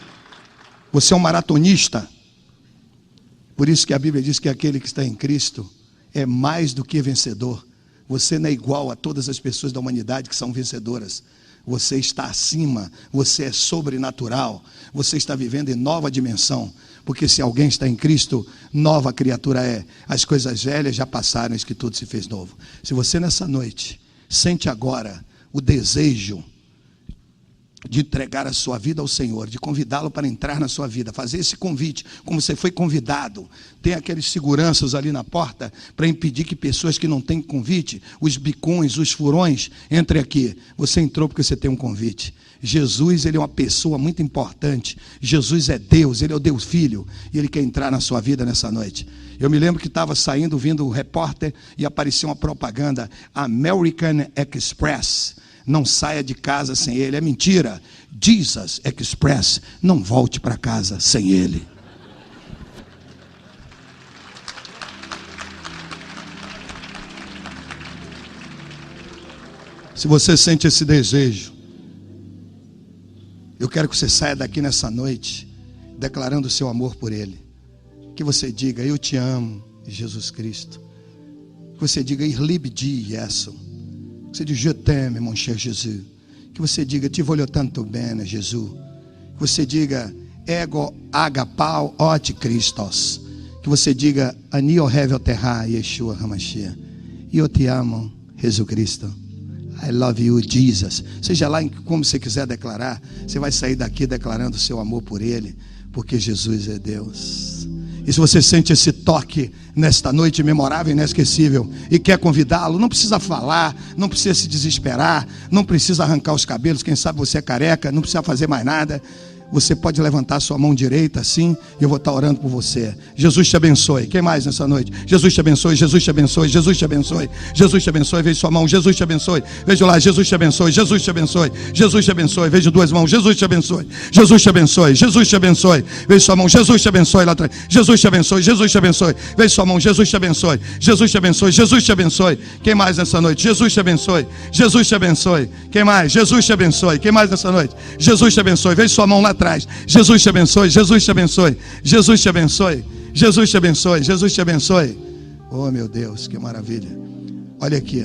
Speaker 2: você é um maratonista. Por isso que a Bíblia diz que aquele que está em Cristo é mais do que vencedor. Você não é igual a todas as pessoas da humanidade que são vencedoras. Você está acima, você é sobrenatural, você está vivendo em nova dimensão. Porque se alguém está em Cristo, nova criatura é. As coisas velhas já passaram, eis que tudo se fez novo. Se você nessa noite sente agora o desejo de entregar a sua vida ao Senhor, de convidá-lo para entrar na sua vida, fazer esse convite, como você foi convidado, tem aqueles seguranças ali na porta, para impedir que pessoas que não têm convite, os bicões, os furões, entrem aqui. Você entrou porque você tem um convite. Jesus, ele é uma pessoa muito importante. Jesus é Deus, ele é o Deus Filho, e ele quer entrar na sua vida nessa noite. Eu me lembro que estava saindo, vindo o repórter, e apareceu uma propaganda, American Express. Não saia de casa sem ele. É mentira. Jesus Express. Não volte para casa sem ele. Se você sente esse desejo, eu quero que você saia daqui nessa noite declarando o seu amor por ele. Que você diga: eu te amo, Jesus Cristo. Que você diga: Ich liebe dich, Jesus. Que você diga: Je t'aime, mon cher Jesus. Que você diga: Ti voglio tanto bene, Jesus. Que você diga: Ego agapau ot Christos. Que você diga: Ani ohevel terra, Yeshua HaMashiach. Eu te amo, Jesus Cristo. I love you, Jesus. Seja lá como você quiser declarar, você vai sair daqui declarando o seu amor por ele, porque Jesus é Deus. E se você sente esse toque nesta noite memorável e inesquecível e quer convidá-lo, não precisa falar, não precisa se desesperar, não precisa arrancar os cabelos, quem sabe você é careca, não precisa fazer mais nada. Você pode levantar sua mão direita assim, e eu vou estar orando por você. Jesus te abençoe. Quem mais nessa noite? Jesus te abençoe, Jesus te abençoe, Jesus te abençoe, Jesus te abençoe. Veja sua mão, Jesus te abençoe. Veja lá, Jesus te abençoe, Jesus te abençoe, Jesus te abençoe. Veja duas mãos, Jesus te abençoe, Jesus te abençoe, Jesus te abençoe. Veja sua mão, Jesus te abençoe lá atrás. Jesus te abençoe, Jesus te abençoe. Veja sua mão, Jesus te abençoe, Jesus te abençoe, Jesus te abençoe. Quem mais nessa noite? Jesus te abençoe, Jesus te abençoe. Quem mais? Jesus te abençoe. Quem mais nessa noite? Jesus te abençoe. Veja sua mão lá atrás. Jesus te abençoe, Jesus te abençoe, Jesus te abençoe, Jesus te abençoe, Jesus te abençoe. Oh meu Deus, que maravilha. Olha aqui.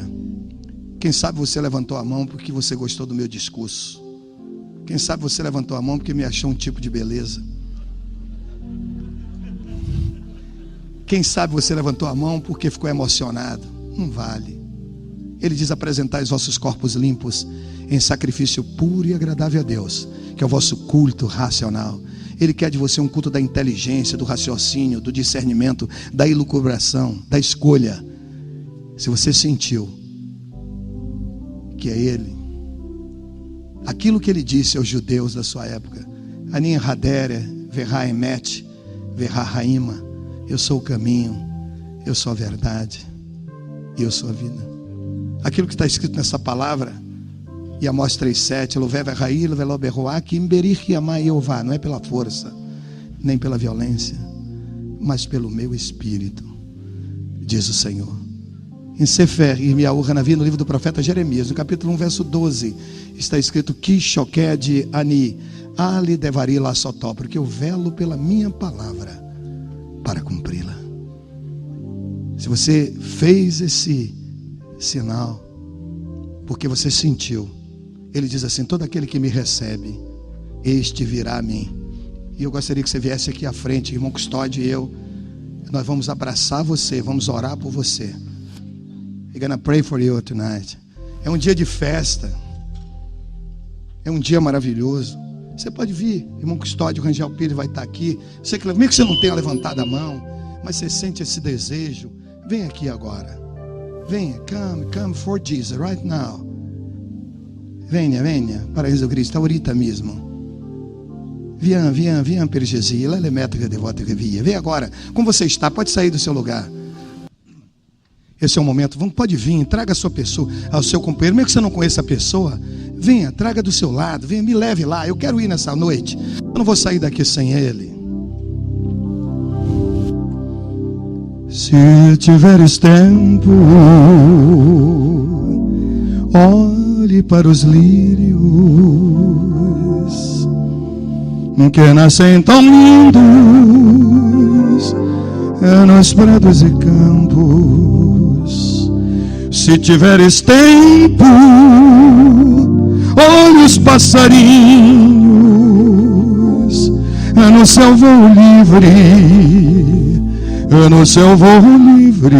Speaker 2: Quem sabe você levantou a mão porque você gostou do meu discurso. Quem sabe você levantou a mão porque me achou um tipo de beleza. Quem sabe você levantou a mão porque ficou emocionado. Não vale. Ele diz: apresentai os vossos corpos limpos em sacrifício puro e agradável a Deus, que é o vosso culto racional. Ele quer de você um culto da inteligência, do raciocínio, do discernimento, da elucubração, da escolha. Se você sentiu que é Ele. Aquilo que Ele disse aos judeus da sua época: Anin Hadere, Verra Emet, Verra Raima. Eu sou o caminho, eu sou a verdade e eu sou a vida. Aquilo que está escrito nessa palavra, e Amós 3,7, não é pela força, nem pela violência, mas pelo meu espírito, diz o Senhor. Em Sefer Irmiyahu Hanavi, no livro do profeta Jeremias, no capítulo 1, verso 12, está escrito: Kishoked ani ali devari la sotó, porque eu velo pela minha palavra para cumpri-la. Se você fez esse sinal porque você sentiu, Ele diz assim: todo aquele que me recebe, este virá a mim. E eu gostaria que você viesse aqui à frente, irmão Custódio e eu. Nós vamos abraçar você, vamos orar por você. We're gonna pray for you tonight. É um dia de festa, é um dia maravilhoso. Você pode vir, irmão Custódio, Rangel Pires vai estar aqui. Você que, mesmo que você não tenha levantado a mão, mas você sente esse desejo, vem aqui agora. Venha, come for Jesus right now. Venha para Jesus Cristo, ahorita mesmo. Viens per Jesus, lá é métrica devota que via. Vem agora, como você está, pode sair do seu lugar. Esse é o momento, pode vir, traga a sua pessoa, ao seu companheiro, mesmo que você não conheça a pessoa, venha, traga do seu lado, venha, me leve lá, eu quero ir nessa noite, eu não vou sair daqui sem ele. Se tiveres tempo, olhe para os lírios que nascem tão lindos nos prados e campos. Se tiveres tempo, olhe os passarinhos no seu voo livre, no seu voo livre,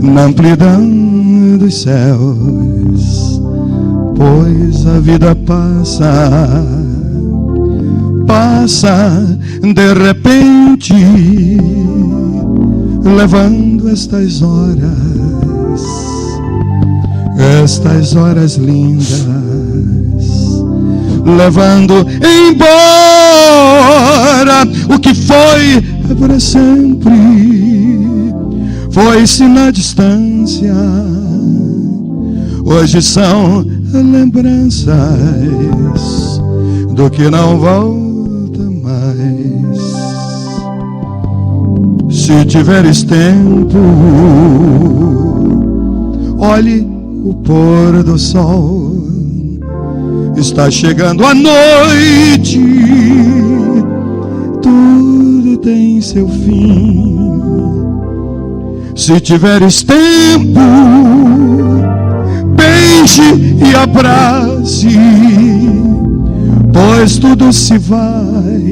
Speaker 2: na amplidão dos céus, pois a vida passa de repente, levando estas horas lindas, levando embora o que foi para sempre, foi-se na distância. Hoje são lembranças do que não volta mais. Se tiveres tempo, olhe o pôr do sol. Está chegando a noite, tudo tem seu fim. Se tiveres tempo, beije e abrace, pois tudo se vai,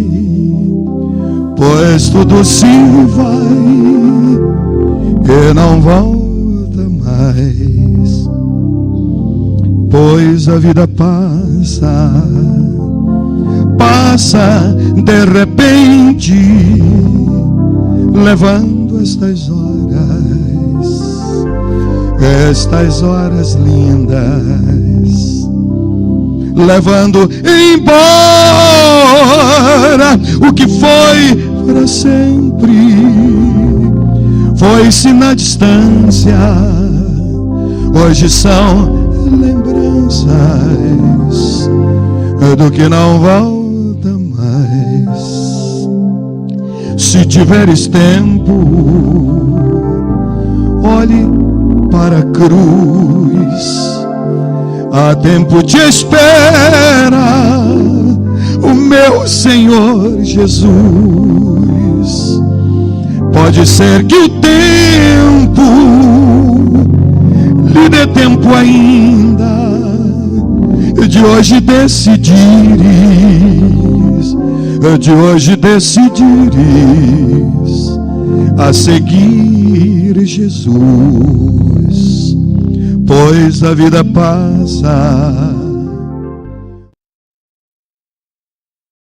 Speaker 2: e não volta mais, pois a vida passa de repente, levando estas horas lindas, levando embora o que foi para sempre, foi-se na distância. Hoje são lembranças do que não volta mais. Se tiveres tempo, olhe para a cruz. Há tempo de espera, o meu Senhor Jesus. Pode ser que o tempo lhe dê tempo ainda de hoje decidires a seguir Jesus, pois a vida passa